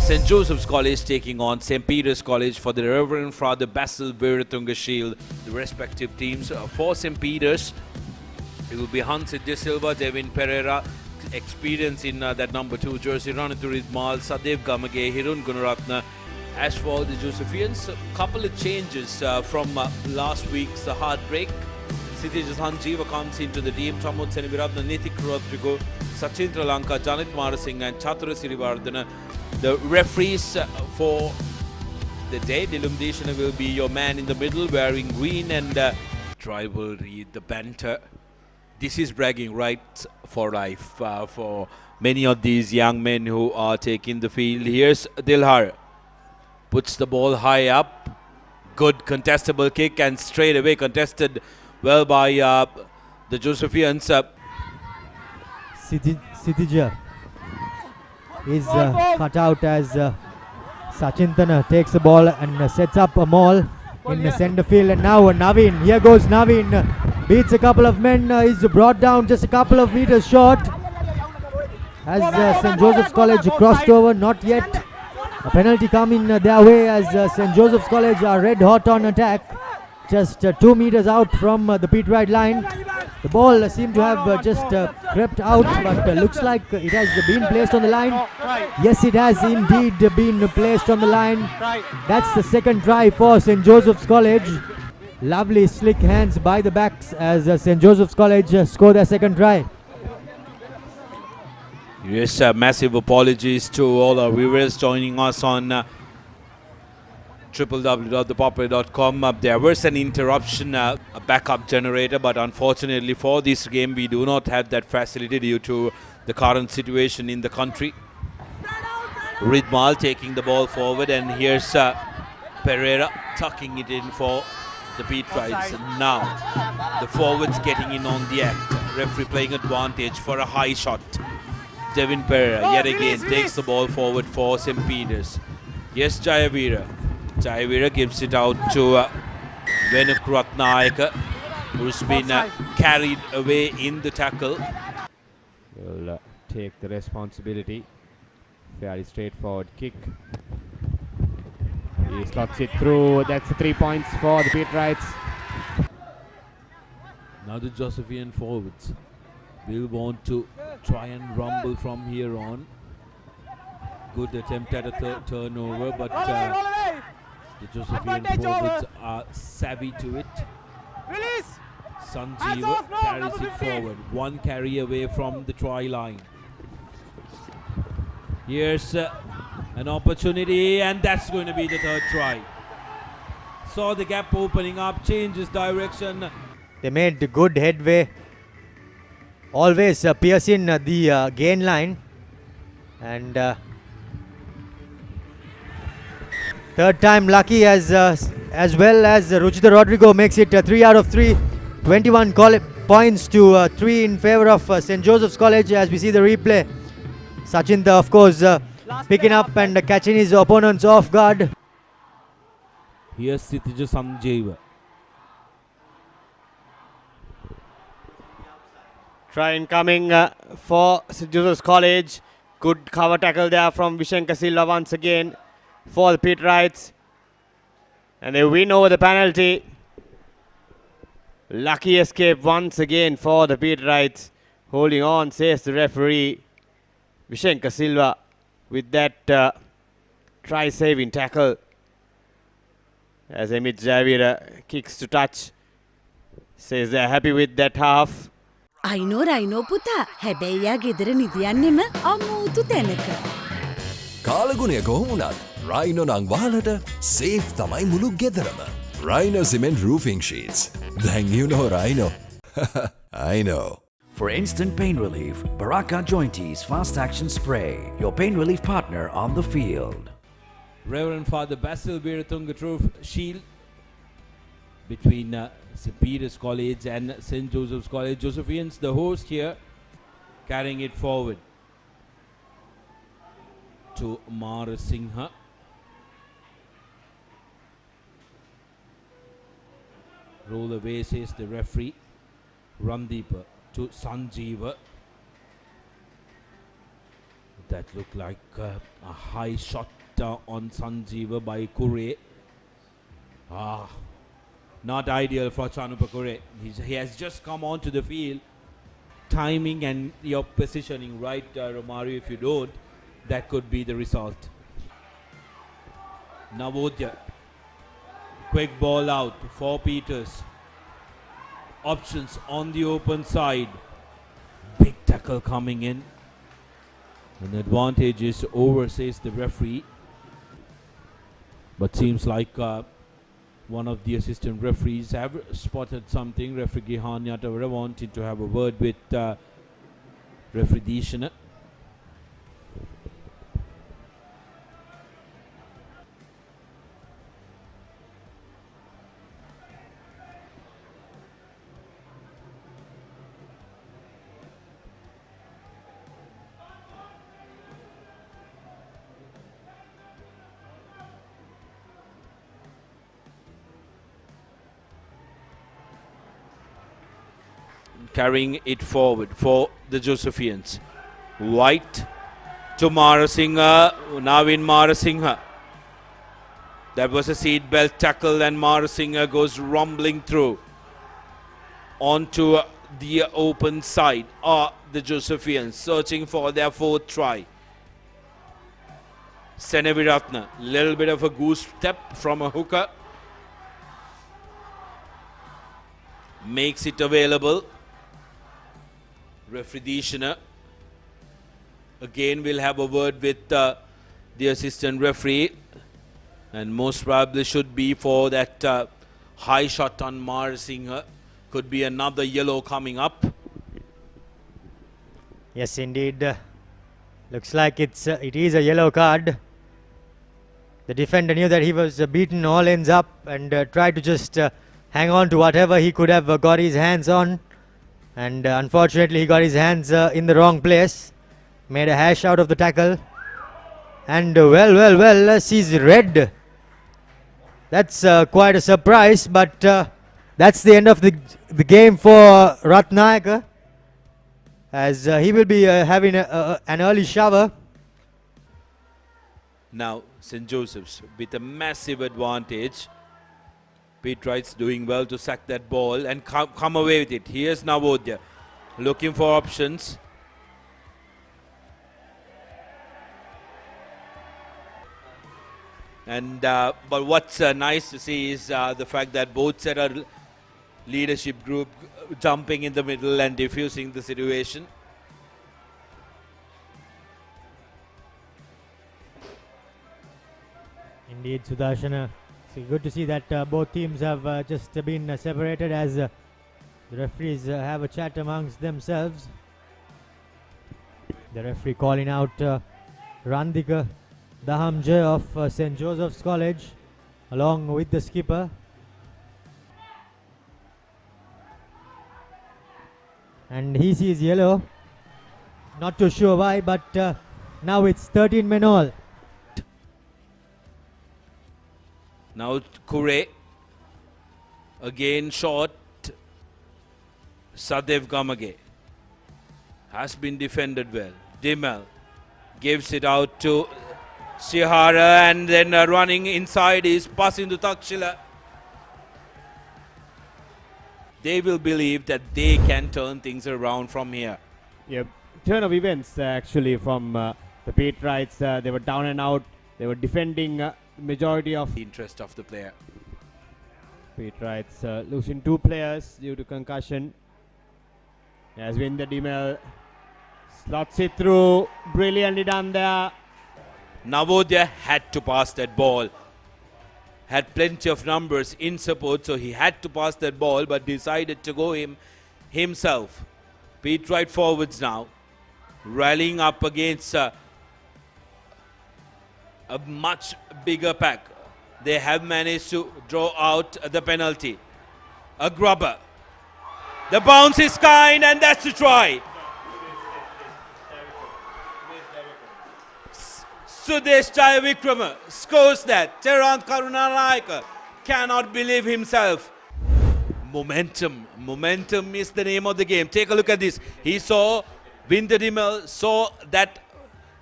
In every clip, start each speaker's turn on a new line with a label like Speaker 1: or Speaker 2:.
Speaker 1: St. Joseph's College taking on St. Peter's College for the Reverend Father Basil Wiratunga Shield. The respective teams for St. Peter's, it will be Hans De Silva, Devin Pereira, experience in that number 2 jersey, Ranaturi Mal, Sadev Gamage, Hirun Gunaratna. As for the Josephians, a couple of changes from last week's heartbreak. St.Joseph Sanjeeva comes into the team. Pramod Seniviratna, Nitik Rodrigo, Sachin Tralanka, Janet Marasingh and Chatura Sirivardhana. The referees for the day, Dilum will be your man in the middle wearing green and rivalry, the banter. This is bragging rights for life for many of these young men who are taking the field. Here's Dilhar. Puts the ball high up. Good contestable kick and straight away contested well by the Josephians.
Speaker 2: Sitija is cut out as Sachintana takes the ball and sets up a maul in the centre field. And now Naveen, here goes Naveen, beats a couple of men, is brought down just a couple of meters short. Has St. Joseph's College crossed over? Not yet. A penalty coming their way as St. Joseph's College are red hot on attack. Just 2 meters out from the pit right line. The ball seemed to have just crept out, but looks like it has been placed on the line. Yes, it has indeed been placed on the line. That's the second try for St. Joseph's College. Lovely slick hands by the backs as St. Joseph's College score their second try.
Speaker 1: Yes, massive apologies to all our viewers joining us on www.thepapare.com. There was an interruption, a backup generator, but unfortunately for this game we do not have that facility due to the current situation in the country. Ridmal taking the ball forward, and here's Pereira tucking it in for the beat rights. Now the forwards getting in on the act. Referee playing advantage for a high shot. Devin Pereira yet again takes the ball forward for St. Peter's. Yes, Jayavira. Jayavira gives it out to Venukratnayaka, who's been carried away in the tackle.
Speaker 2: Will take the responsibility. Fairly straightforward kick. He slots it through. That's 3 points for the beat rights.
Speaker 1: Now the Josephian forwards will want to try and rumble from here on. Good attempt at a turnover, but the Josephian forwards are savvy to it. Sanjeeva carries it forward. One carry away from the try line. Here's an opportunity, and that's going to be the third try. Saw the gap opening up, changes direction.
Speaker 2: They made good headway. Always piercing the gain line. And third time lucky as well as Ruchita Rodrigo makes it 3 out of 3. 21 points to 3 in favor of St. Joseph's College as we see the replay. Sachinta, of course, picking up and catching his opponents off guard.
Speaker 1: Here's St.Joseph Sanjeeva.
Speaker 3: Try incoming for St. Joseph's College. Good cover tackle there from Vishenka Silva once again for the pit rights. And they win over the penalty. Lucky escape once again for the pit rights. Holding on, says the referee. Vishenka Silva with that try-saving tackle. As Amit Javira kicks to touch. Says they're happy with that half.
Speaker 4: අයිනෝ පුතා හැබැයි යා ගෙදර නිදියන්නෙම අමූතු තැනක.
Speaker 5: කාලගුණය කොහොමුණත් Rhino නං වහලට safe තමයි මුළු ගෙදරම. Rhino Cement Roofing Sheets. Then you know Rhino. I know.
Speaker 6: For instant pain relief, Baraka Jointies Fast Action Spray, your pain relief partner on the field.
Speaker 1: Reverend Father Basil Wiratunga Shield between St. Peter's College and St. Joseph's College. Josephians, the host here, carrying it forward to Marasingha. Roll away, says the referee. Randeepa to Sanjeeva. That looked like a high shot on Sanjeeva by Kure. Not ideal for Chanupa Kure. He has just come onto the field. Timing and your positioning right, Romario. If you don't, that could be the result. Navodya. Quick ball out for Peters. Options on the open side. Big tackle coming in. An advantage is over, says the referee. But seems like one of the assistant referees have spotted something. Referee Gihan Yatavara wanted to have a word with referee Dishana. Carrying it forward for the Josephians. White to Marasinghe, Navin Marasinghe. That was a seat belt tackle and Marasinghe goes rumbling through onto the open side. The Josephians searching for their fourth try. Seneviratne, little bit of a goose step from a hooker. Makes it available. Referee Dishana again will have a word with the assistant referee, and most probably should be for that high shot on Marasinghe. Could be another yellow coming up.
Speaker 2: Yes, indeed. Looks like it is a yellow card. The defender knew that he was beaten all ends up and tried to just hang on to whatever he could have got his hands on. And unfortunately, he got his hands in the wrong place. Made a hash out of the tackle. And well, sees red. That's quite a surprise, but that's the end of the game for Ratnayaka, as he will be having an early shower.
Speaker 1: Now, St. Joseph's with a massive advantage. Pete Wright's doing well to sack that ball and come away with it. Here's Navodya looking for options. And but what's nice to see is the fact that both set are leadership group jumping in the middle and diffusing the situation.
Speaker 2: Indeed, Sudarshana. So good to see that both teams have just been separated, as the referees have a chat amongst themselves. The referee calling out Randika Dahamje of St. Joseph's College along with the skipper. And he sees yellow. Not too sure why, but now it's 13 men all.
Speaker 1: Now Kure, again short. Sadev Gamage has been defended well. Dimel gives it out to Shihara, and then running inside is passing to Takshila. They will believe that they can turn things around from here.
Speaker 3: Yep, turn of events actually from the Pete Wrights. They were down and out. They were defending majority of
Speaker 1: the interest of the player.
Speaker 3: Pete Wrights losing 2 players due to concussion. As Vinda Dimel slots it through, brilliantly done there.
Speaker 1: Navodya had to pass that ball. Had plenty of numbers in support, so he had to pass that ball, but decided to go himself. Pete Wright forwards now, rallying up against a much bigger pack. They have managed to draw out the penalty. A grubber. The bounce is kind, and that's the try. Sudesh Jayavikrama scores that. Terant Karunanayaka cannot believe himself. Momentum. Momentum is the name of the game. Take a look at this. He saw Vindadimel, saw that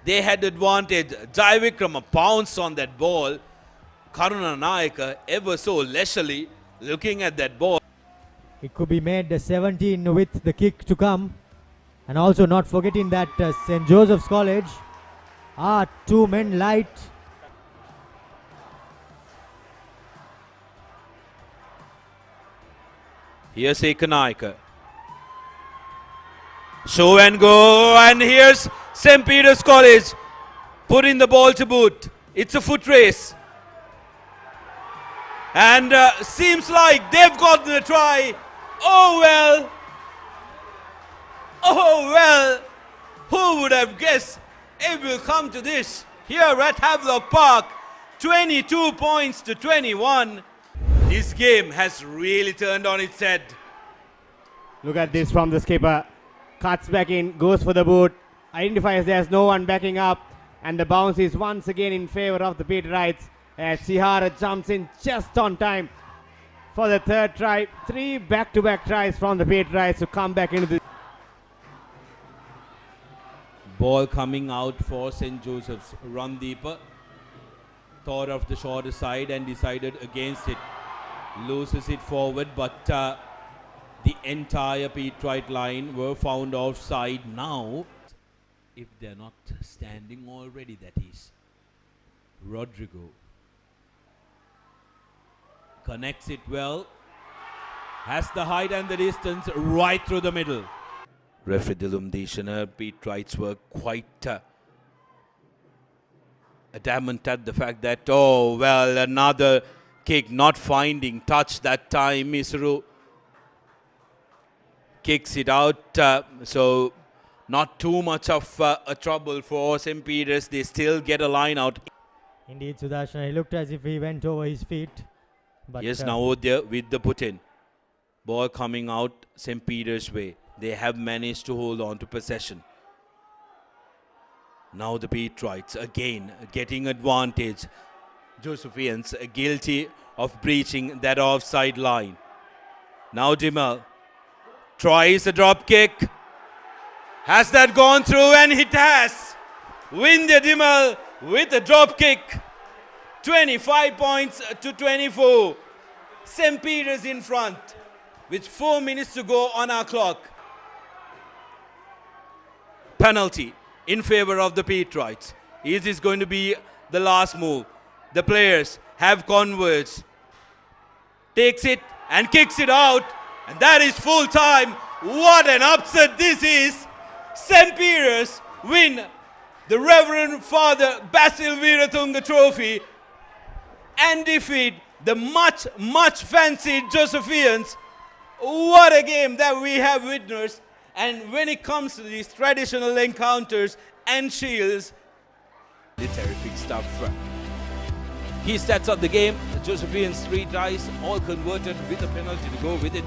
Speaker 1: They had advantage. Jai Vikrama pounced on that ball. Karuna Nayaka ever so leisurely looking at that ball.
Speaker 2: It could be made 17 with the kick to come. And also not forgetting that St. Joseph's College are 2 men light.
Speaker 1: Here's Ekanayaka. Show and go, and here's St. Peter's College putting the ball to boot. It's a foot race. And seems like they've gotten a try. Oh well. Oh well. Who would have guessed it will come to this here at Havelock Park. 22 points to 21. This game has really turned on its head.
Speaker 3: Look at this from the skipper. Cuts back in, goes for the boot, identifies there's no one backing up, and the bounce is once again in favor of the Peterites as Sihara jumps in just on time for the third try. 3 back-to-back tries from the Peterites to come back into the...
Speaker 1: Ball coming out for St. Joseph's. Randeepa thought of the shorter side and decided against it. Loses it forward, but the entire Peterite line were found offside now. If they're not standing already, that is. Rodrigo connects it well. Has the height and the distance right through the middle. Referee Dilum Deshana, Peterites were quite adamant at the fact that, oh, well, another kick not finding touch that time. Misru kicks it out, so not too much of a trouble for St. Peter's. They still get a line out.
Speaker 2: Indeed, Sudarshan, he looked as if he went over his feet. But
Speaker 1: yes, now there with the put-in. Ball coming out St. Peter's way. They have managed to hold on to possession. Now the Peterites again getting advantage. Josephians guilty of breaching that offside line. Now Dimal tries a drop kick. Has that gone through? And it has. Windya Dimal with a drop kick. 25 points to 24. St. Peter's in front with 4 minutes to go on our clock. Penalty in favor of the Peterites. Is this going to be the last move? The players have converged. Takes it and kicks it out. And that is full time. What an upset this is. St. Peter's win the Reverend Father Basil Wiratunga Trophy and defeat the much fancied Josephians. What a game that we have witnessed. And when it comes to these traditional encounters and shields, the terrific stuff. Key stats of the game: the Josephians 3 tries, all converted with a penalty to go with it.